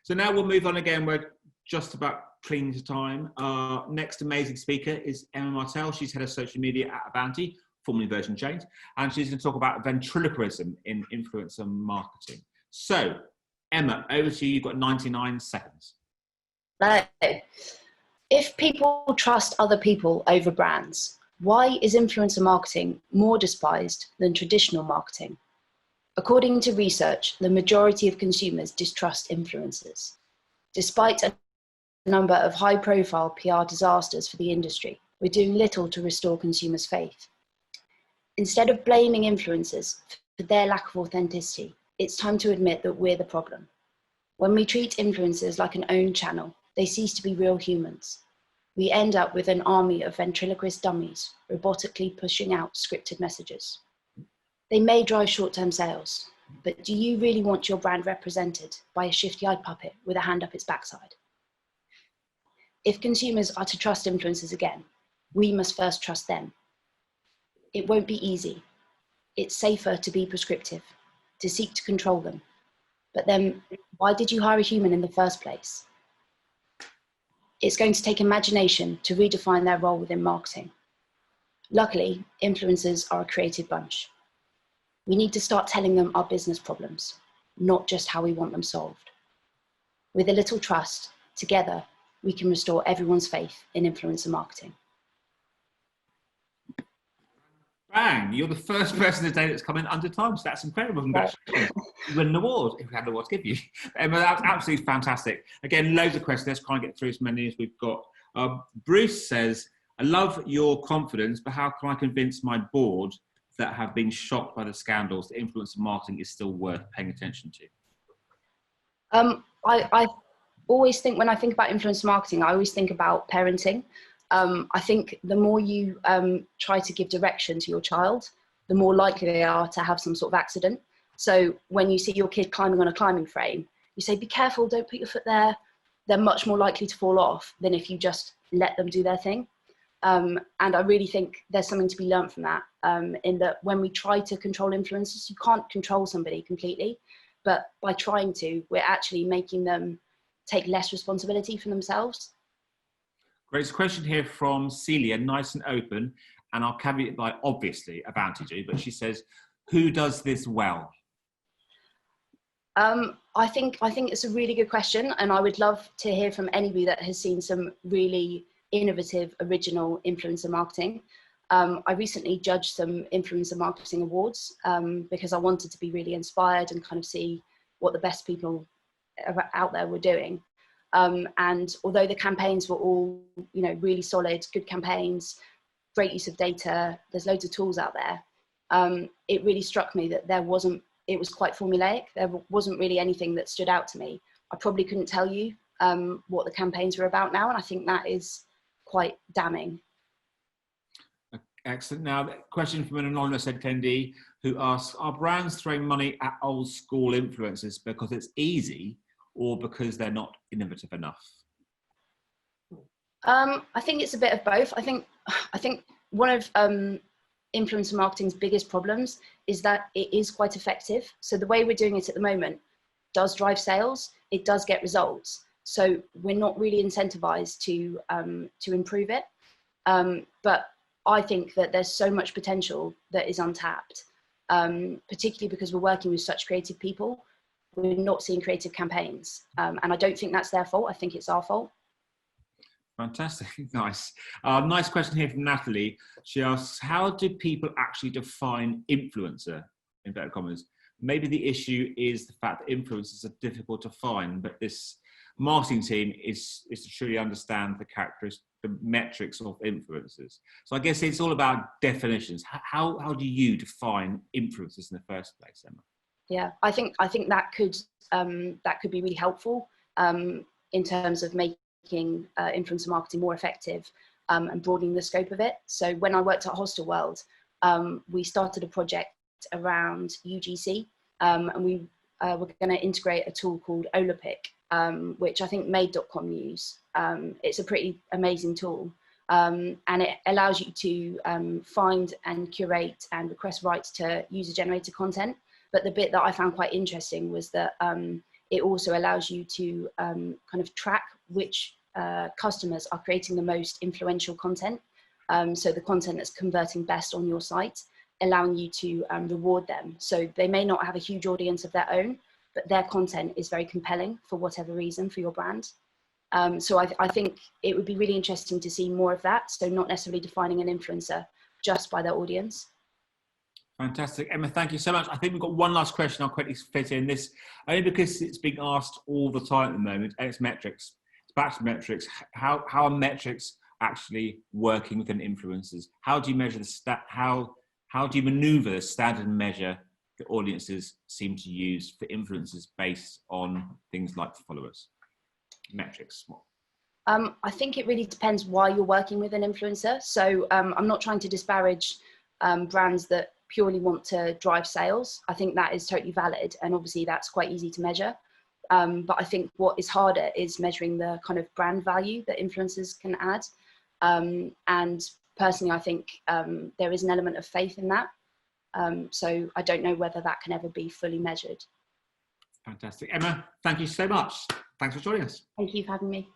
So now we'll move on again. We're just about clean to time. Our next amazing speaker is Emma Martell. She's head of social media at Avanti, formerly Virgin James, and she's going to talk about ventriloquism in influencer marketing. So, Emma, over to you. You've got 99 seconds. No. If people trust other people over brands, why is influencer marketing more despised than traditional marketing? According to research, the majority of consumers distrust influencers. Despite a number of high-profile PR disasters for the industry, we're doing little to restore consumers' faith. Instead of blaming influencers for their lack of authenticity, it's time to admit that we're the problem. When we treat influencers like an owned channel, they cease to be real humans. We end up with an army of ventriloquist dummies robotically pushing out scripted messages. They may drive short-term sales, but do you really want your brand represented by a shifty-eyed puppet with a hand up its backside? If consumers are to trust influencers again, we must first trust them. It won't be easy. It's safer to be prescriptive, to seek to control them. But then, why did you hire a human in the first place? It's going to take imagination to redefine their role within marketing. Luckily, influencers are a creative bunch. We need to start telling them our business problems, not just how we want them solved. With a little trust, together, we can restore everyone's faith in influencer marketing. Bang! You're the first person today that's come in under time, so that's incredible. Congratulations. You win an award, if we had an award to give you. Emma, that's absolutely fantastic. Again, loads of questions. Let's try and get through as many as we've got. Bruce says, I love your confidence, but how can I convince my board that have been shocked by the scandals that influencer marketing is still worth paying attention to? I always think, when I think about influencer marketing, I always think about parenting. I think the more you try to give direction to your child, the more likely they are to have some sort of accident. So when you see your kid climbing on a climbing frame, you say, be careful, don't put your foot there. They're much more likely to fall off than if you just let them do their thing. And I really think there's something to be learned from that, in that when we try to control influencers, you can't control somebody completely, but by trying to, we're actually making them take less responsibility for themselves. Great question here from Celia, nice and open, and I'll caveat by obviously Avanti do, but she says, who does this well? I think it's a really good question, and I would love to hear from anybody that has seen some really innovative, original influencer marketing. I recently judged some influencer marketing awards because I wanted to be really inspired and kind of see what the best people out there were doing. And although the campaigns were all, really solid, good campaigns, great use of data, there's loads of tools out there. It really struck me that it was quite formulaic. There wasn't really anything that stood out to me. I probably couldn't tell you what the campaigns were about now, and I think that is quite damning. Excellent. Now, a question from an anonymous attendee who asks, are brands throwing money at old school influencers because it's easy or because they're not innovative enough? I think it's a bit of both. I think one of influencer marketing's biggest problems is that it is quite effective. So the way we're doing it at the moment does drive sales. It does get results. So we're not really incentivized to improve it. But I think that there's so much potential that is untapped, particularly because we're working with such creative people. We're not seeing creative campaigns. And I don't think that's their fault. I think it's our fault. Fantastic. Nice. Nice question here from Natalie. She asks, how do people actually define influencer, in inverted commas? Maybe the issue is the fact that influencers are difficult to find, but this marketing team is to truly understand the characteristics, the metrics of influencers. So I guess it's all about definitions. How do you define influencers in the first place, Emma? Yeah, I think that could be really helpful in terms of making influencer marketing more effective and broadening the scope of it. So when I worked at Hostel World, we started a project around UGC, and we were going to integrate a tool called Olapic, which I think Made.com use. It's a pretty amazing tool, and it allows you to find and curate and request rights to user-generated content. But the bit that I found quite interesting was that it also allows you to kind of track which customers are creating the most influential content. So the content that's converting best on your site, allowing you to reward them. So they may not have a huge audience of their own, but their content is very compelling for whatever reason for your brand. So I think it would be really interesting to see more of that. So not necessarily defining an influencer just by their audience. Fantastic. Emma, thank you so much. I think we've got one last question I'll quickly fit in this, only because it's being asked all the time at the moment, and it's metrics. It's back to metrics. How are metrics actually working within influencers? How do you measure the how do you maneuver the standard measure that audiences seem to use for influencers based on things like followers? Metrics. I think it really depends why you're working with an influencer. So I'm not trying to disparage brands that purely want to drive sales. I think that is totally valid, and obviously that's quite easy to measure. But I think what is harder is measuring the kind of brand value that influencers can add. And personally, I think there is an element of faith in that. So I don't know whether that can ever be fully measured. Fantastic. Emma, thank you so much. Thanks for joining us. Thank you for having me.